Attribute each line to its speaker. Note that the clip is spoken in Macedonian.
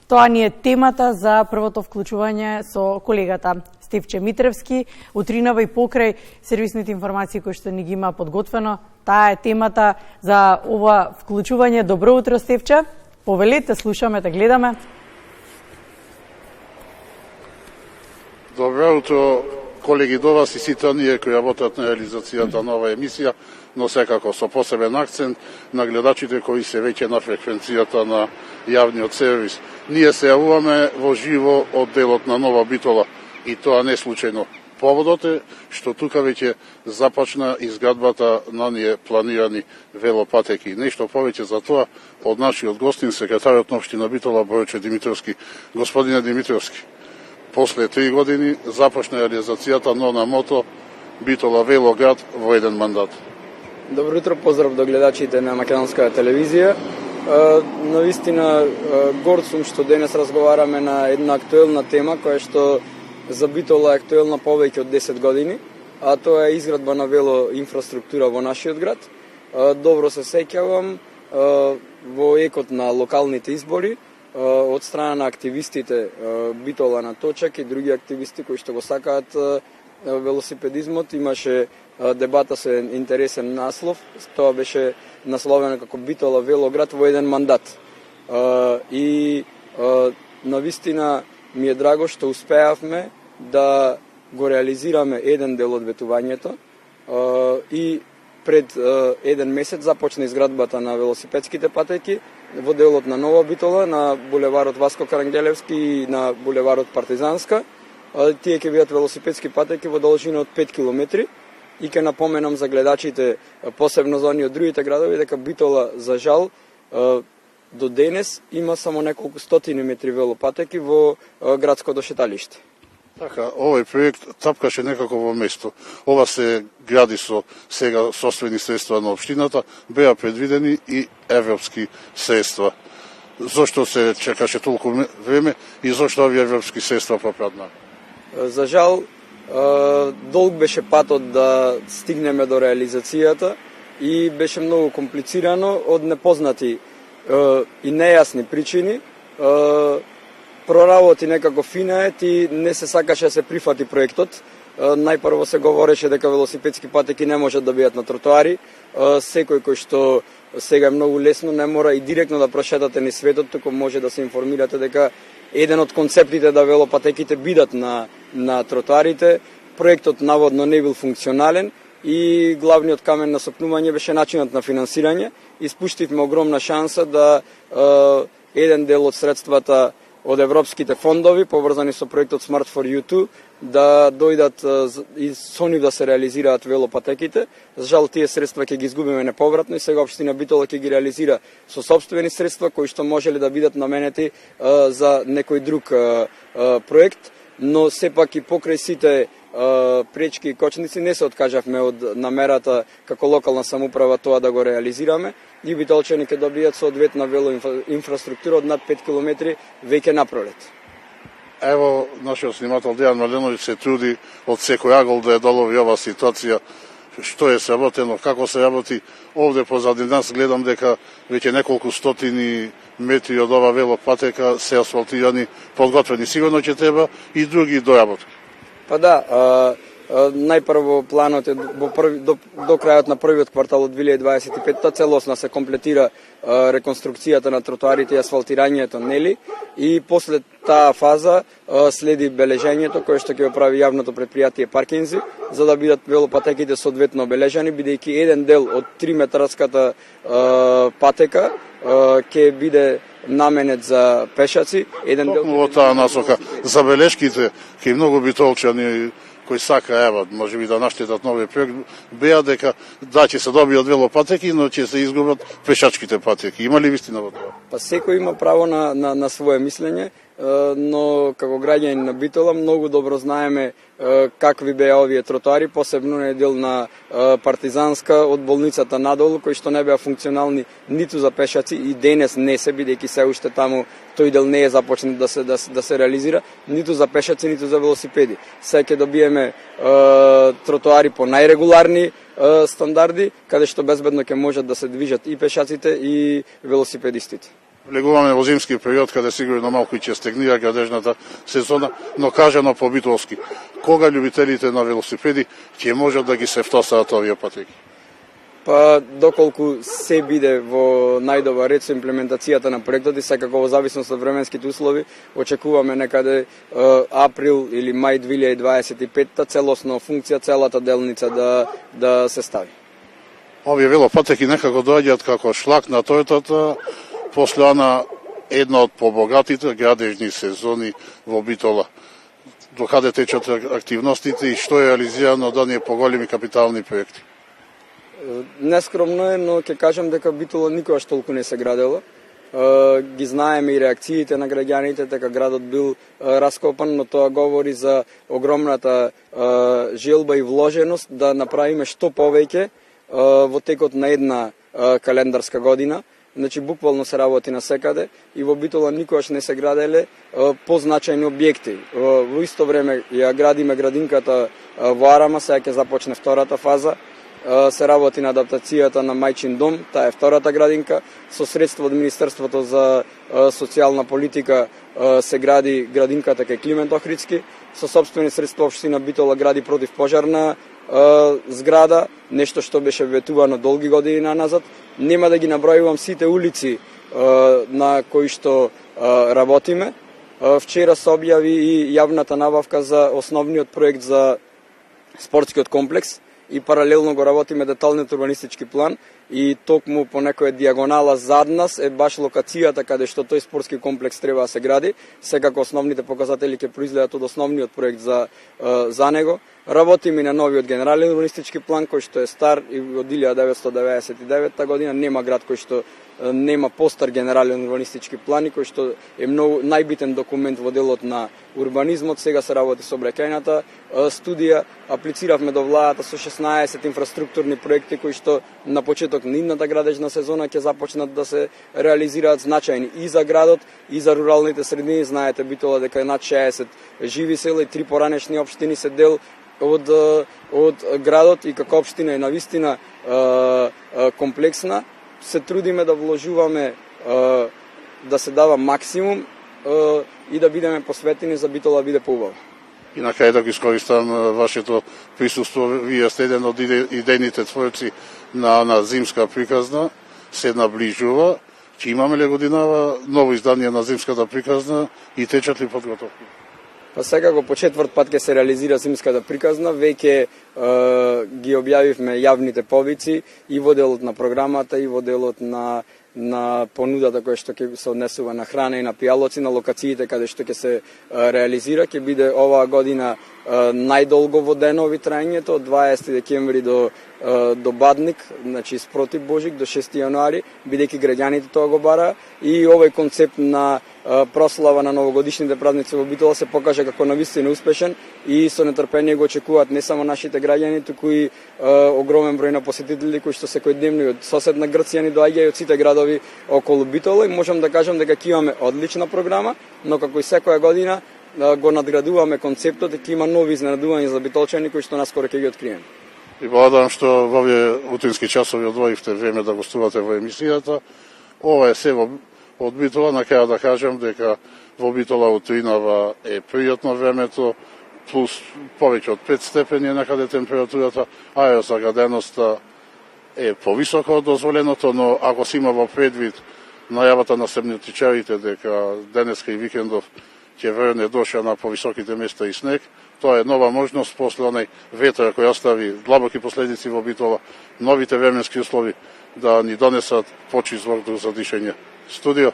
Speaker 1: Тоа ни е темата за првото вклучување со колегата Стефче Митревски. Утринава и покрај сервисните информации кои што ни ги има подготвено. Таа е темата за ова вклучување. Добро утро, Стефче. Повелете, слушаме, те гледаме.
Speaker 2: Добро утро, колеги, до вас и сите оние кои работат на реализацијата на оваа емисија, но секако со посебен акцент на гледачите кои се веќе на фреквенцијата на јавниот сервис. Ние се јавуваме во живо од делот на Нова Битола и тоа не случајно. Поводот е што тука веќе започна изградбата на оние планирани велопатеки. Нешто повеќе за тоа од нашиот гостин, секретарот на општина Битола Бојче Димитровски. Господине Димитровски, после 3 години започна реализацијата на мото Битола Велоград во еден мандат.
Speaker 3: Добро утро, поздрав до гледачите на македонска телевизија. Навистина горд сум што денес разговараме на една актуелна тема која што за Битола е актуелна повеќе од 10 години, а тоа е изградба на велоинфраструктура во нашиот град. Добро се сеќавам во екот на локалните избори од страна на активистите Битола на точак и други активисти кои што го сакаат велосипедизмот. Имаше дебата со интересен наслов. Тоа беше насловено како Битола Велоград во еден мандат. И навистина ми е драго што успеавме да го реализираме еден дел од ветувањето и пред еден месец започна изградбата на велосипедските патеки во делот на Нова Битола, на булеварот Васко Карангелевски и на булеварот Партизанска. Тие ќе бидат велосипедски патеки во должина од 5 километри и ќе напоменам за гледачите, посебно за оние од другите градови, дека Битола, за жал, до денес има само неколку стотини метри велопатеки во градското шеталиште.
Speaker 2: Така, овој проект тапкаше некако во место. Ова се гради со сега собствени средства на општината, беа предвидени и европски средства. Зошто се чекаше толку време и зошто овие европски средства пропадна?
Speaker 3: За жал, долг беше патот да стигнеме до реализацијата и беше многу комплицирано од непознати и нејасни причини. Проработи некако финает и не се сакаше да се прифати проектот. Најпрво се говореше дека велосипедски патеки не можат да бидат на тротоари. Секој кој што сега е многу лесно не мора и директно да прошетате низ светот, туку може да се информирате дека еден од концептите да велопатеките бидат на тротоарите. Проектот наводно не бил функционален и главниот камен на сопнување беше начинот на финансирање. Испуштивме огромна шанса да еден дел од средствата од европските фондови, поврзани со проектот Smart for You2, да дојдат и со нив да се реализираат велопатеките. За жал, тие средства ќе ги изгубиме неповратно и сега општина Битола ќе ги реализира со сопствени средства кои што можеле да бидат наменети за некој друг проект, но сепак и покрај сите пречки и кочници не се откажавме од намерата како локална самоуправа тоа да го реализираме и битолчани ќе добијат соодветна велоинфраструктура од над 5 километри веќе напролет.
Speaker 2: Ево, нашиот снимател Дејан Маленовиќ се труди од секој агол да ја долови ова ситуација, што е сработено, како се работи. Овде позади нас гледам дека веќе неколку стотини метри од ова велопатека се асфалтирани, подготвени. Сигурно ќе треба и други доработки.
Speaker 3: Па да, најпрво планот е до крајот на првиот квартал од 2025 целосно се комплетира реконструкцијата на тротоарите и асфалтирањето, нели? И после таа фаза следи бележењето кое што ќе прави јавното предпријатие Паркинзи, за да бидат велопатеките соодветно обележани, бидејќи еден дел од 3-метарската патека ќе биде наменет за пешаци, еден дел
Speaker 2: во таа насока. Забелешките кај многу битолчани кои сака, ева, може би да наштетат нови проект, беа дека да ќе се добијат велопатеки, но ќе се изгубат пешачките патеки. Има ли вистина во тоа?
Speaker 3: Па секој има право на свое мислење, но како граѓани на Битола многу добро знаеме какви беа овие тротоари, посебно на дел на Партизанска од болницата надолу, кои што не беа функционални ниту за пешаци и денес не се, бидејќи се уште таму тој дел не е започнат да се реализира, ниту за пешаци, ниту за велосипеди. Сега ќе добиеме тротоари по најрегуларни стандарди, каде што безбедно ќе можат да се движат и пешаците и велосипедистите.
Speaker 2: Влегуваме во зимски период, каде сигурно малку ќе стегнира градежната сезона, но кажано по битолски, кога љубителите на велосипеди ќе можат да ги се втосаат овие патеки?
Speaker 3: Па, доколку се биде во најдобар ред со имплементацијата на проектот и секако во зависност од временските услови, очекуваме некаде април или мај 2025 целосно функција, целата делница да се стави.
Speaker 2: Овие велопатеки некако доаѓаат како шлак на тортата после една од побогатите градежни сезони во Битола. Докаде течат активностите и што е реализирано од оние поголеми капитални проекти?
Speaker 3: Нескромно е, но ќе кажам дека Битола никогаш толку не се градела. Ги знаеме и реакциите на граѓаните, дека градот бил раскопан, но тоа говори за огромната желба и вложеност да направиме што повеќе во текот на една календарска година. Значи, буквално се работи на секаде и во Битола никогаш не се граделе позначајни објекти. Во исто време ја градиме градинката во Арама, сега ќе започне втората фаза. Се работи на адаптацијата на Мајчин дом, таа е втората градинка. Со средства од Министерството за социјална политика се гради градинката кај Климент Охридски. Со сопствени средства општина Битола гради противпожарна зграда, нешто што беше ветувано долги години наназад. Нема да ги набројувам сите улици на кои што работиме. Вчера се објави и јавната набавка за основниот проект за спортскиот комплекс и паралелно го работиме деталниот урбанистички план и токму по некоја дијагонала зад нас е баш локацијата каде што тој спортски комплекс треба да се гради. Секако основните показатели ќе произлеат од основниот проект за него. Работиме на новиот генерален урбанистички план кој што е стар и од 1999 година, нема град кој што нема постар генерален урбанистички план, кој што е многу најбитен документ во делот на урбанизмот. Сега се работи со обраќајната студија, аплициравме до владата со 16 инфраструктурни проекти кои што на почеток на идната градежна сезона ќе започнат да се реализираат, значајни и за градот и за руралните средини. Знаете Битола дека е над 60 живи села и 3 поранешни општини се дел од градот и како општина е навистина комплексна. Се трудиме да вложуваме да се дава максимум и да бидеме посветени за Битола да биде поубава.
Speaker 2: И на крај да го искористам вашето присуство, вие сте еден од идејните творци на зимска приказна, се наближува. Ќе имаме ли годинава ново издание на зимската приказна и течат ли подготовки?
Speaker 3: Па секако по четврт пат ќе се реализира зимската приказна, веќе ги објавивме јавните повици и во делот на програмата и во делот на понудата која што ќе се однесува на храна и на пијалоци, на локациите каде што ќе се реализира. Ќе биде оваа година најдолго воденови трајањето од 20 декември до Бадник, значи спротив Божик до 6 јануари, бидејќи граѓаните тоа го бара и овој концепт на прослава на новогодишните празници во Битола се покажа како навистина успешен и со нетрпение го очекуваат не само нашите граѓани, туку и огромен број на посетители кои што секојдневно од соседна Грција ни доаѓаат од сите градови околу Битола и можам да кажам дека ќе имаме одлична програма, но како и секоја година го надградуваме концептот и ќе има нови изненадувања за битолчани кои што наскоро ќе ги откриеме.
Speaker 2: И благодарам што во овие утрински часови одвоивте време да гостувате во емисијата. Ова е се од Битола. На крај да кажам дека во Битола утринава е пријатно времето, плюс повеќе од 5 степени некаде температурата, аерозагаденоста е повисока од дозволеното, но ако се има во предвид најавата на септемвричарите дека денеска и викендов ќе врне доша на повисоките места и снег, тоа е нова можност после онај ветер кој остави длабоки последици во Битола, новите временски услови да ни донесат почист воздух за дишење. Студио